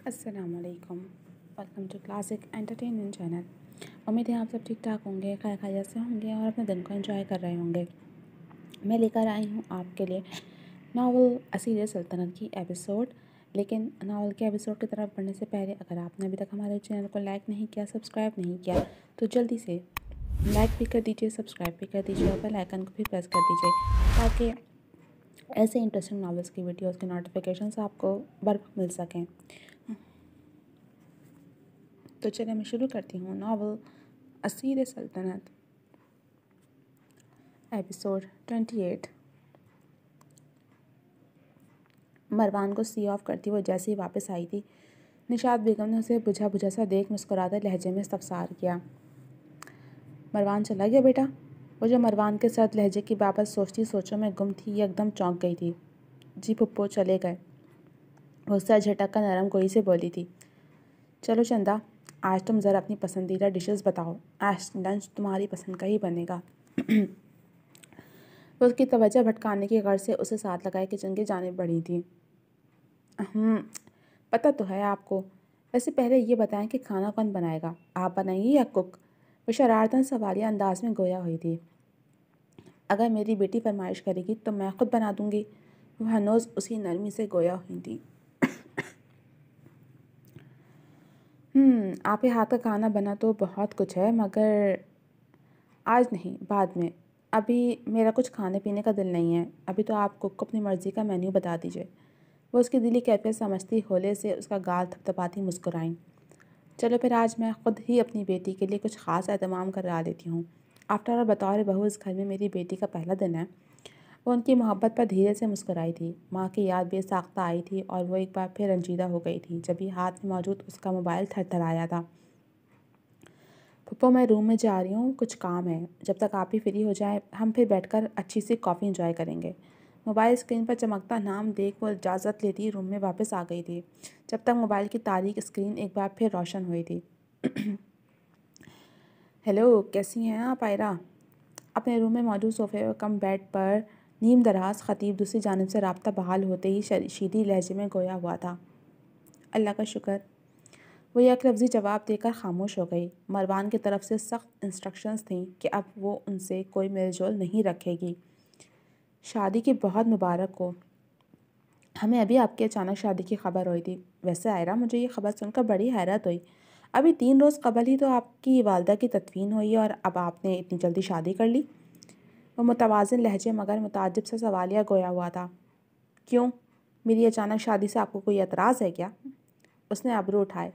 अस्सलामुअलैकुम। Welcome to classic entertainment channel. उम्मीद है आप सब ठीक ठाक होंगे, खैर खैरियत से होंगे और अपने दिन को एंजॉय कर रहे होंगे। मैं लेकर आई हूँ आपके लिए नावल असीर सल्तनत की एपिसोड। लेकिन नावल के एपिसोड की तरफ बढ़ने से पहले अगर आपने अभी तक हमारे चैनल को लाइक नहीं किया, सब्सक्राइब नहीं किया, तो जल्दी से लाइक भी कर दीजिए, सब्सक्राइब भी कर दीजिए और बेल आइकन को भी प्रेस कर दीजिए ताकि ऐसे इंटरेस्टिंग नावल्स की वीडियोज़ के नोटिफिकेशंस आपको बर्फ़ मिल सकें। तो चलिए मैं शुरू करती हूँ नावल असीर सल्तनत एपिसोड 28। मरवान को सी ऑफ करती वो जैसे ही वापस आई थी, निशात बेगम ने उसे बुझा बुझा सा देख मुस्कुराते लहजे में इस्तफसार किया। मरवान चला गया बेटा? वो जो मरवान के साथ लहजे की बाबत सोचती सोचों में गुम थी, एकदम चौंक गई थी। जी पुप्पो चले गए, वो सर झटक कर नरम गोई से बोली थी। चलो चंदा, आज तुम ज़रा अपनी पसंदीदा डिशेस बताओ, आज लंच तुम्हारी पसंद का ही बनेगा। वो उसकी तवज्जो भटकाने की गर्ज से उसे साथ लगाए किचन की जानिब बढ़ी थी। पता तो है आपको। वैसे पहले ये बताएं कि खाना कौन बनाएगा, आप बनाएंगी या कुक? वो शरारतन सवालिया अंदाज में गोया हुई थी। अगर मेरी बेटी फरमाइश करेगी तो मैं खुद बना दूंगी। वह हनोज उसी नरमी से गोया हुई थी। आपके हाथ का खाना बना तो बहुत कुछ है, मगर आज नहीं, बाद में। अभी मेरा कुछ खाने पीने का दिल नहीं है। अभी तो आप कुक को अपनी मर्ज़ी का मेन्यू बता दीजिए। वो उसकी दिली कैफियत समझती होले से उसका गाल थपथपाती मुस्कुराई। चलो फिर आज मैं ख़ुद ही अपनी बेटी के लिए कुछ ख़ास एहतमाम करा लेती हूँ। आफ्टर ऑल बतौर बहू इस घर में मेरी बेटी का पहला दिन है। वो उनकी मोहब्बत पर धीरे से मुस्कुराई थी। माँ की याद बेसाख्ता आई थी और वो एक बार फिर रंजीदा हो गई थी जब भी हाथ में मौजूद उसका मोबाइल थरथराया था। पप्पो, मैं रूम में जा रही हूँ, कुछ काम है। जब तक आप ही फ्री हो जाए हम फिर बैठकर अच्छी सी कॉफ़ी इंजॉय करेंगे। मोबाइल स्क्रीन पर चमकता नाम देख वो इजाज़त लेती रूम में वापस आ गई थी, जब तक मोबाइल की तारीख स्क्रीन एक बार फिर रोशन हुई थी। हेलो, कैसी हैं आप आयरा? अपने रूम में मौजूद सोफे कम बेड पर नीम दराज खतीब दूसरी जानिब से राब्ता बहाल होते ही शीदी लहजे में गोया हुआ था। अल्लाह का शुक्र। वो एक लफ्ज़ी जवाब देकर खामोश हो गई। मरवान की तरफ से सख्त इंस्ट्रक्शंस थीं कि अब वो उनसे कोई मेलजोल नहीं रखेगी। शादी की बहुत मुबारक हो। हमें अभी आपकी अचानक शादी की खबर हुई थी। वैसे आयरा, मुझे ये खबर सुनकर बड़ी हैरत हुई। अभी 3 रोज़ कबल ही तो आपकी वालदा की तदफीन हुई और अब आपने इतनी जल्दी शादी कर ली। वो मुतवाज़िन लहजे मगर मुताज्जिब सा सवालिया गोया हुआ था। क्यों, मेरी अचानक शादी से आपको कोई एतराज़ है क्या? उसने अबरू उठाए।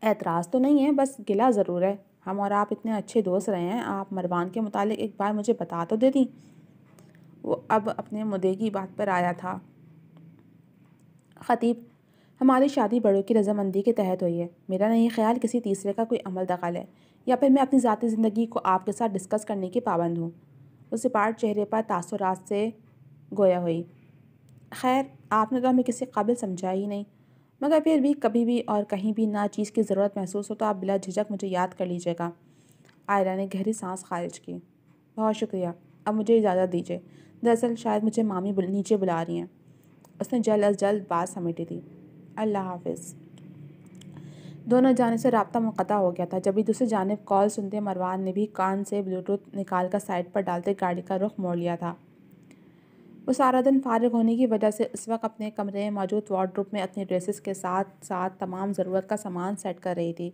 एतराज़ तो नहीं है, बस गिला ज़रूर है। हम और आप इतने अच्छे दोस्त रहे हैं, आप मरवान के मुतालिक एक बार मुझे बता तो देती। वो अब अपने मुद्दे की बात पर आया था। ख़तीब, हमारी शादी बड़ों की रजामंदी के तहत हुई है। मेरा नहीं ख्याल किसी तीसरे का कोई अमल दखल है या फिर मैं अपनी ज़ाती ज़िंदगी को आपके साथ डिस्कस करने की पाबंद हूँ। उस सिपाट चेहरे पर तासुरात से गोया हुई। खैर, आपने तो हमें किसी काबिल समझा ही नहीं, मगर फिर भी कभी भी और कहीं भी ना चीज़ की ज़रूरत महसूस हो तो आप बिला झिझक मुझे याद कर लीजिएगा। आयरा ने गहरी सांस खारिज की। बहुत शुक्रिया, अब मुझे इजाज़त दीजिए। दरअसल शायद मुझे मामी नीचे बुला रही हैं। उसने जल्द अज जल्द बात समेटी थी। अल्लाह हाफिज़। दोनों जाने से राब्ता मुनक़ता हो गया था। जब भी दूसरी जानिब कॉल सुनते मरवान ने भी कान से ब्लूटूथ निकाल कर साइड पर डालते गाड़ी का रुख मोड़ लिया था। वो सारा दिन फारिग होने की वजह से इस वक्त अपने कमरे में मौजूद वार्डरोब में अपने ड्रेसेस के साथ साथ तमाम ज़रूरत का सामान सेट कर रही थी।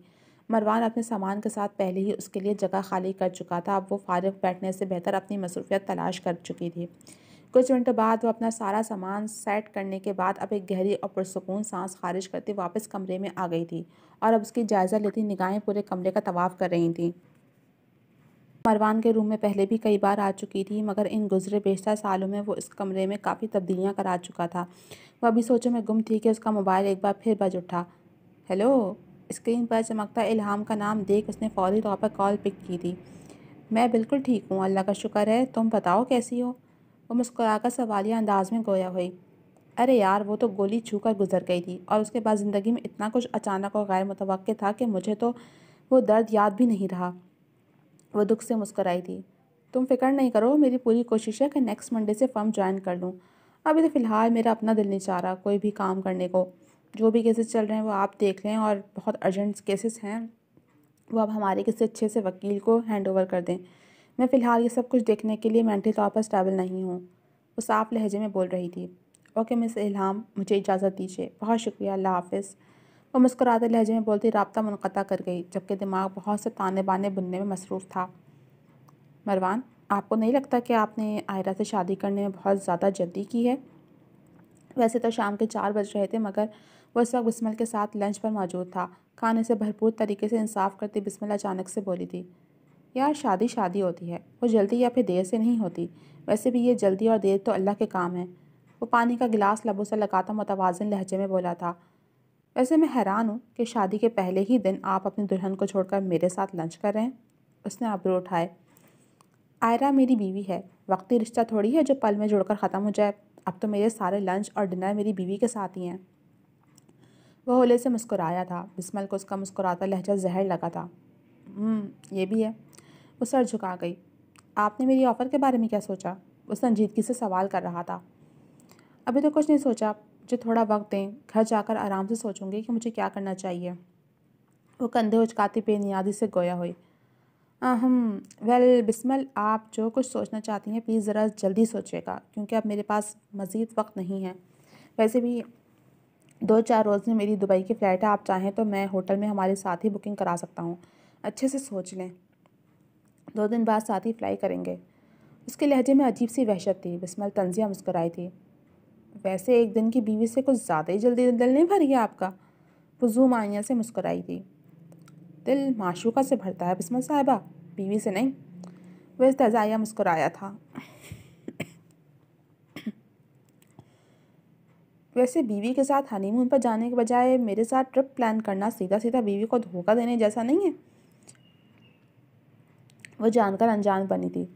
मरवान अपने सामान के साथ पहले ही उसके लिए जगह खाली कर चुका था। अब वो फारिग बैठने से बेहतर अपनी मसरूफियत तलाश कर चुकी थी। कुछ मिनटों बाद वो अपना सारा सामान सेट करने के बाद अब एक गहरी और पुरसुकून सांस खारिज करते वापस कमरे में आ गई थी और अब उसकी जायज़ा लेती निगाहें पूरे कमरे का तवाफ़ कर रही थीं। मरवान के रूम में पहले भी कई बार आ चुकी थी, मगर इन गुज़रे बेशतर सालों में वो इस कमरे में काफ़ी तब्दीलियाँ करा चुका था। वह अभी सोचों में गुम थी कि उसका मोबाइल एक बार फिर बज उठा। हेलो। स्क्रीन पर चमकता इल्हाम का नाम देख उसने फौरी तौर पर कॉल पिक की थी। मैं बिल्कुल ठीक हूँ, अल्लाह का शुक्र है। तुम बताओ कैसी हो? वो मुस्कुराकर सवालिया अंदाज में गोया हुई। अरे यार, वो तो गोली छू कर गुजर गई थी और उसके बाद ज़िंदगी में इतना कुछ अचानक और गैर मुतवक्के था कि मुझे तो वो दर्द याद भी नहीं रहा। वो दुख से मुस्कुराई थी। तुम फिक्र नहीं करो, मेरी पूरी कोशिश है कि नेक्स्ट मंडे से फर्म ज्वाइन कर लूँ। अभी तो फ़िलहाल मेरा अपना दिल नहीं चाह रहा कोई भी काम करने को। जो भी केसेस चल रहे हैं वो आप देख लें, और बहुत अर्जेंट केसेस हैं वो आप हमारे किसी अच्छे से वकील को हैंड ओवर कर दें। मैं फ़िलहाल ये सब कुछ देखने के लिए मेंटली तौर पर स्टेबल नहीं हूँ। वो साफ लहजे में बोल रही थी। ओके मिस इल्हाम, मुझे इजाज़त दीजिए। बहुत शुक्रिया, अल्लाह हाफ़िज़। वो मुस्कुराते लहजे में बोलती राब्ता मुनक़ता कर गई, जबकि दिमाग बहुत से ताने बाने बुनने में मसरूफ़ था। मरवान, आपको नहीं लगता कि आपने आयरा से शादी करने में बहुत ज़्यादा जल्दी की है? वैसे तो शाम के 4 बज रहे थे, मगर वो इस वक्त बिस्मिल के साथ लंच पर मौजूद था। खाने से भरपूर तरीके से इंसाफ करती बिस्मिल अचानक से बोली थी, यार शादी शादी होती है, वो जल्दी या फिर देर से नहीं होती। वैसे भी ये जल्दी और देर तो अल्लाह के काम है। वो पानी का गिलास लबों से लगाता मुतवाज़िन लहजे में बोला था। वैसे मैं हैरान हूँ कि शादी के पहले ही दिन आप अपनी दुल्हन को छोड़कर मेरे साथ लंच कर रहे हैं। उसने अब्रू उठाए। आयरा मेरी बीवी है, वक्ती रिश्ता थोड़ी है जो पल में जुड़कर ख़त्म हो जाए। अब तो मेरे सारे लंच और डिनर मेरी बीवी के साथ ही हैं। वह होले से मुस्कुराया था। बिस्मिल को उसका मुस्कुराता लहजा जहर लगा था। ये भी है। वो सर झुका गई। आपने मेरी ऑफ़र के बारे में क्या सोचा? वो संजीदगी से सवाल कर रहा था। अभी तो कुछ नहीं सोचा, मुझे थोड़ा वक्त दें, घर जाकर आराम से सोचूंगी कि मुझे क्या करना चाहिए। वो कंधे उचकाती बेनियादी से गोया हुई। वेल बिस्मिल, आप जो कुछ सोचना चाहती हैं प्लीज़ ज़रा जल्दी सोचिएगा, क्योंकि अब मेरे पास मज़ीद वक्त नहीं है। वैसे भी 2-4 रोज़ में मेरी दुबई की फ़्लाइट है, आप चाहें तो मैं होटल में हमारे साथ ही बुकिंग करा सकता हूँ। अच्छे से सोच लें, 2 दिन बाद साथ ही फ्लाई करेंगे। उसके लहजे में अजीब सी वहशत थी। बिस्मिल तंज़िया मुस्कुराई थी। वैसे एक दिन की बीवी से कुछ ज़्यादा ही जल्दी दिल नहीं भर गया आपका? वो ज़ूम आइया से मुस्कुराई थी। दिल माशूका से भरता है बिस्मिल साहिबा, बीवी से नहीं। वह इस्तहज़ाइया मुस्कुराया था। वैसे बीवी के साथ हनीमून पर जाने के बजाय मेरे साथ ट्रिप प्लान करना सीधा सीधा बीवी को धोखा देने जैसा नहीं है? वो जानकर अनजान बनी थी।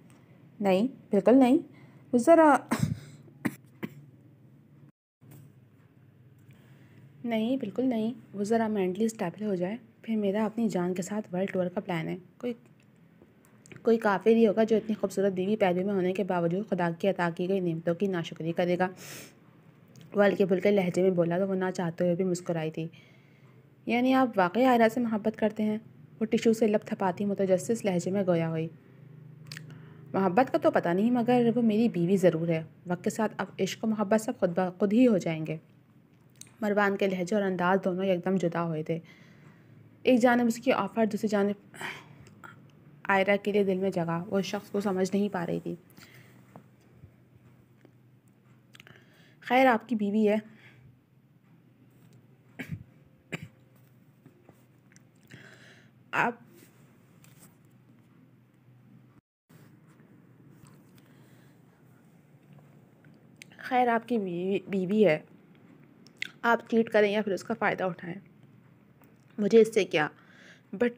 नहीं, बिल्कुल नहीं। वो ज़रा नहीं, बिल्कुल नहीं। वो ज़रा मेंटली स्टेबल हो जाए, फिर मेरा अपनी जान के साथ वर्ल्ड टूर का प्लान है। कोई कोई काफिर ही होगा जो इतनी खूबसूरत बीवी पैदा में होने के बावजूद खुदा की अता की गई नेमतों की नाशुक्री करेगा। वो हल्के फुल्के लहजे में बोला तो वो ना चाहते हुए भी मुस्कुराई थी। यानी आप वाकई आयरा से मोहब्बत करते हैं? वो टिशू से लब थपाती मुतजस्सिस लहजे में गोया हुई। मोहब्बत का तो पता नहीं, मगर वो मेरी बीवी ज़रूर है। वक्त के साथ अब इश्क और मोहब्बत सब खुद ही हो जाएंगे। मरवान के लहजे और अंदाज दोनों एकदम जुदा हुए थे। एक जानब उसकी ऑफ़र, दूसरी जानब आयरा के लिए दिल में जगह वो शख्स को समझ नहीं पा रही थी। खैर आपकी बीवी है, आप खैर आपकी बीवी है, आप चीट करें या फिर उसका फ़ायदा उठाएं, मुझे इससे क्या। But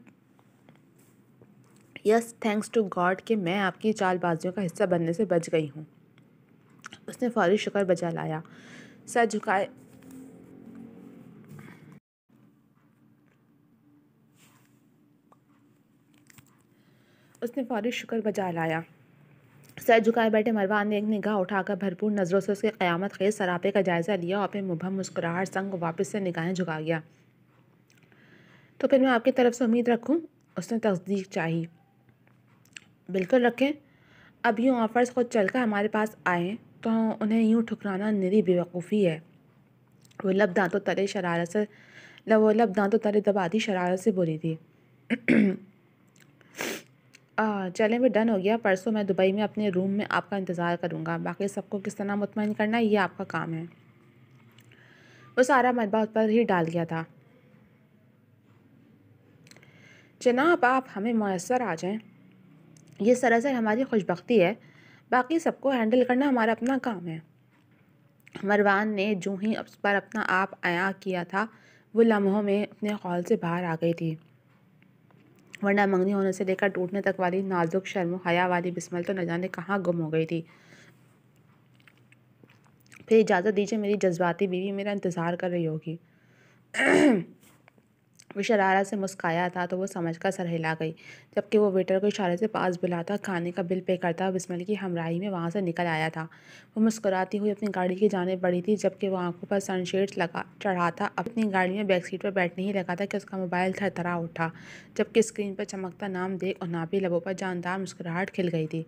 yes, thanks to God कि मैं आपकी चालबाजियों का हिस्सा बनने से बच गई हूँ। उसने फौरी शुक्र बजा लाया। सर झुकाए उसने फौरी शुक्र बजा लाया। सर झुकाए बैठे मरवान ने एक निगाह उठाकर भरपूर नज़रों से उसके क़यामत खेज़ सरापे का जायज़ा लिया और अपने मुबहम मुस्कुराहट संग वापस से निगाहें झुका गया। तो फिर मैं आपकी तरफ से उम्मीद रखूं? उसने तस्दीक चाही। बिल्कुल रखें। अब यूँ ऑफ़र्स खुद चलकर हमारे पास आए तो उन्हें यूँ ठुकराना निरी बेवकूफ़ी है। वो लब दांतों तले शरारत से वो लब दांतों तले दबाती शरारत से बोली थी। चलें, भी डन हो गया। परसों मैं दुबई में अपने रूम में आपका इंतज़ार करूँगा। बाकी सबको किस तरह मुतमईन करना ये आपका काम है। वो सारा मलबा उस पर ही डाल गया था। जनाब आप हमें मयसर आ जाएं, ये सरासर हमारी खुशबख्ती है। बाकी सबको हैंडल करना हमारा अपना काम है। मरवान ने जो ही उस पर अपना आप आया किया था, वो लम्हों में अपने खौल से बाहर आ गई थी। वरना मंगनी होने से लेकर टूटने तक वाली नाजुक शर्म हया वाली बिस्मिल तो न जाने कहाँ गुम हो गई थी। फिर इजाज़त दीजिए, मेरी जज्बाती बीवी मेरा इंतज़ार कर रही होगी। वो शरारत से मुस्काया था तो वो समझकर सर हिला गई, जबकि वो वेटर को इशारे से पास बुलाता, खाने का बिल पे करता, बिस्मिल की हमराही में वहाँ से निकल आया था। वो मुस्कुराती हुई अपनी गाड़ी की जाने बढ़ी थी, जबकि वो आंखों पर सनशेड्स लगा चढ़ा था। अपनी गाड़ी में बैक सीट पर बैठने ही लगा था कि उसका मोबाइल थरथरा उठा, जबकि स्क्रीन पर चमकता नाम देख और नापी लबों पर जानदार मुस्कुराहट खिल गई थी।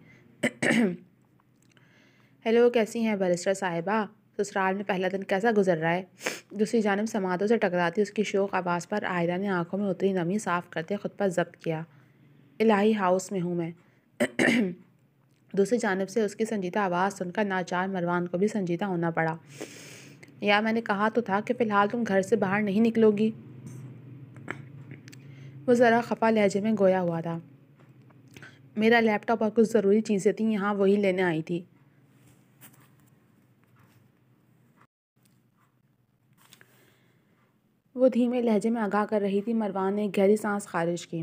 हेलो, कैसी हैं बैरिस्टर साहिबा? ससुराल में पहला दिन कैसा गुजर रहा है? दूसरी जानिब समातों से टकराती उसकी शोक आवाज़ पर आयरा ने आंखों में उतरी नमी साफ करते खुद पर जब्त किया। इलाही हाउस में हूँ मैं। दूसरी जानिब से उसकी संजीदा आवाज़ सुनकर नाचार मरवान को भी संजीदा होना पड़ा। या मैंने कहा तो था कि फ़िलहाल तुम घर से बाहर नहीं निकलोगी। वो ज़रा खफा लहजे में गोया हुआ था। मेरा लैपटॉप और कुछ ज़रूरी चीज़ें थी, यहाँ वही लेने आई थी। वो धीमे लहजे में आगाह कर रही थी। मरवान ने एक गहरी सांस खारिज की।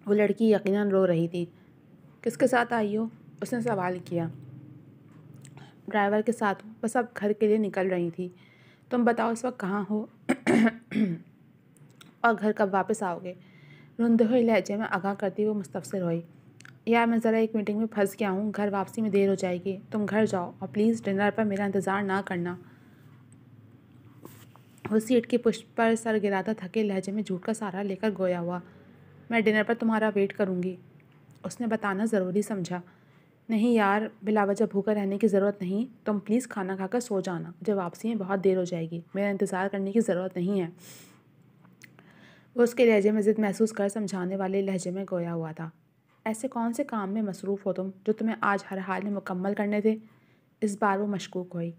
वो लड़की यकीनन रो रही थी। किसके साथ आई हो? उसने सवाल किया। ड्राइवर के साथ हूँ, बस अब घर के लिए निकल रही थी। तुम बताओ इस वक्त कहाँ हो? और घर कब वापस आओगे? रुंधे हुए लहजे में आगाह करती वो मुस्तफसिर हुई। यार मैं ज़रा एक मीटिंग में फंस गया हूँ, घर वापसी में देर हो जाएगी। तुम घर जाओ और प्लीज़ डिनर पर मेरा इंतज़ार ना करना। वो सीट की पुष्ट पर सर गिराता थके लहजे में झूठ का सहारा लेकर गोया हुआ। मैं डिनर पर तुम्हारा वेट करूँगी, उसने बताना ज़रूरी समझा। नहीं यार, बिलावजह भूखा रहने की ज़रूरत नहीं। तुम प्लीज़ खाना खाकर सो जाना, मुझे वापसी में बहुत देर हो जाएगी। मेरा इंतज़ार करने की ज़रूरत नहीं है। वो उसके लहजे में ज़िद महसूस कर समझाने वाले लहजे में गोया हुआ था। ऐसे कौन से काम में मसरूफ़ हो तुम जो तुम्हें आज हर हाल में मुकम्मल करने थे? इस बार वो मशकूक हुई।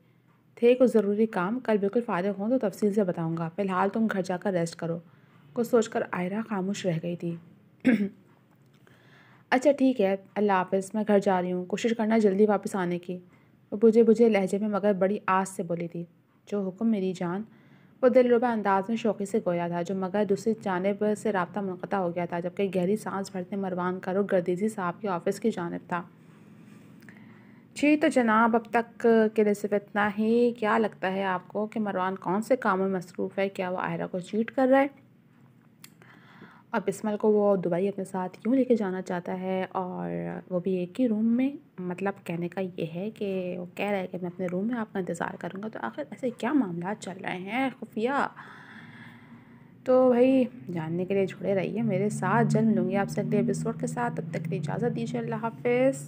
थे कुछ ज़रूरी काम, कल बिल्कुल फ़ारिग हों तो तफसील से बताऊँगा। फ़िलहाल तुम घर जाकर रेस्ट करो। कुछ सोचकर आयरा खामोश रह गई थी। अच्छा ठीक है, अल्लाह हाफ़िज़, मैं घर जा रही हूँ। कोशिश करना जल्दी वापस आने की। वो बुझे बुझे लहजे में मगर बड़ी आस से बोली थी। जो हुक्म मेरी जान। वो दिलरुबा अंदाज में शौक़ी से गोया था, जो मगर दूसरी जानिब से राब्ता मुनक़ता हो गया था, जबकि गहरी सांस भरते मरवान का रुख गर्दिशी साहब के ऑफ़िस की जानिब था। जी तो जनाब, अब तक के लिए सिर्फ इतना ही। क्या लगता है आपको कि मरवान कौन से काम में मसरूफ़ है? क्या वो आयरा को चीट कर रहा है? और बिस्मिल को वो दुबई अपने साथ क्यों लेके जाना चाहता है, और वो भी एक ही रूम में? मतलब कहने का ये है कि वो कह रहा है कि मैं अपने रूम में आपका इंतज़ार करूँगा। तो आखिर ऐसे क्या मामला चल रहे हैं खुफिया? तो भाई जानने के लिए जुड़े रहिए मेरे साथ। जन्म लूँगी आपसे अगले एपिसोड के साथ। तब तक के लिए इजाज़त दीजिए। अल्लाह हाफ़िज़।